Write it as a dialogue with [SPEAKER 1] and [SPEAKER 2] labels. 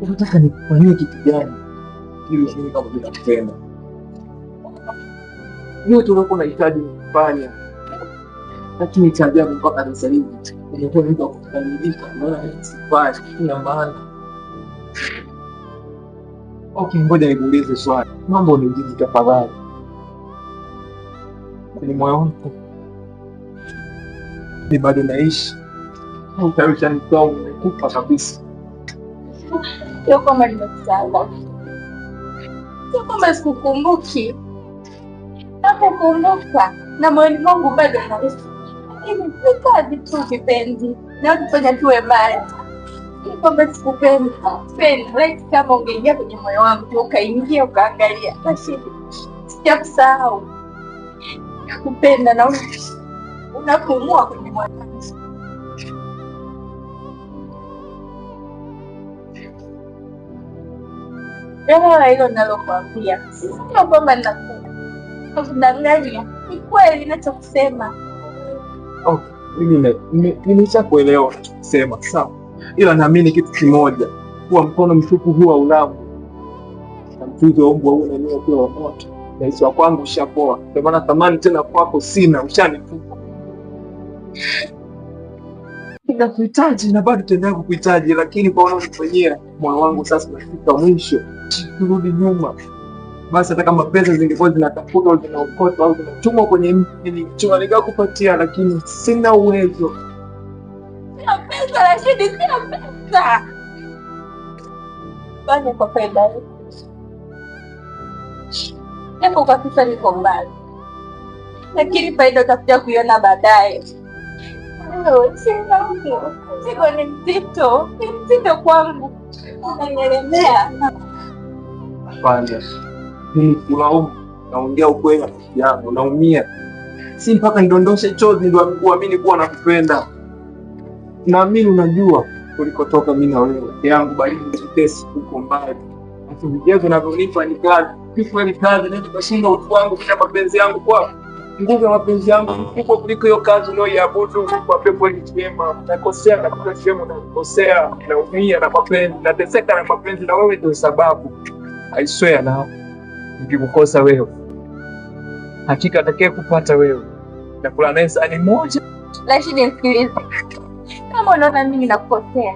[SPEAKER 1] Unataka nikufanyie kitu gani ili mimi kama ninakupenda? Yote unakuwa unahitaji kufanya, lakini cha ajabu mpaka sasa hivi umekuwa mtu wa kukamilika. Unaona sifai, ina maana. Okay, ngoja nikuulize swali. Mambo ni jibu tafadhali. Kwenye moyo wako ni bado naishi au tayari chanitoa umekufa kabisa?
[SPEAKER 2] Sio kwamba nimekusahau, sio kwamba sikukumbuki. Nakukumbuka na moyoni mwangu bado naishi. Nimekazi tu kipenzi na kufanya tuwe mbali. Sio kwamba sikupendi. Right, kama ungeingia kwenye moyo wangu ukaingia ukaangalia, basi sijakusahau. Nakupenda na unapumua kwenye moyo wangu. Elewa hilo ninalokuambia. Sio kwamba nakudanganya. Ni kweli ninachokusema.
[SPEAKER 1] Okay, mimi nimeshakuelewa unachosema, sawa. Ila naamini kitu kimoja, kuwa mkono mtupu huwa ulamu. Na mchuzi wa mbwa huu unanyoa kwa moto. Na hisi kwangu ushapoa. Kwa maana thamani tena kwako sina, ushanitupa. Ninakuhitaji na bado tena kukuhitaji, lakini kwa unaonifanyia moyo wangu sasa unafika mwisho. Turudi nyuma. Basi hata kama pesa zingekuwa zinatafuta au zinaokotwa au zinatumwa kwenye nilichoma nikakupatia, lakini sina uwezo.
[SPEAKER 2] Sina pesa, Rashidi, sina pesa. Basi kwa faida yako. Japo kwa sasa niko mbali, lakini faida utakuja kuiona baadaye. Siko ni mzito kwangu, unanielemea.
[SPEAKER 1] Hapana, mimi kulaumu, naongea ukweli yangu, naumia. Si mpaka nidondoshe chozi ndio uamini kuwa nakupenda. Naamini unajua ulikotoka mimi na wewe. Yangu bali nitesi huko mbali. Hata vigezo navyonipa ni kazi. Kifo ni kazi, ndio kushinda utu wangu kwa mapenzi yangu kwako. Nguvu ya mapenzi yangu kubwa kuliko hiyo kazi unayoiabudu kwa pepo njema. Nakosea na kwa shemu nakosea, naumia na mapenzi, nateseka na mapenzi, na wewe ndio sababu. I swear now, nikikukosa wewe, hakika atakaye kupata wewe nakula naye sahani moja.
[SPEAKER 2] Rashidi, nisikilize. Kama unaona mimi nakukosea,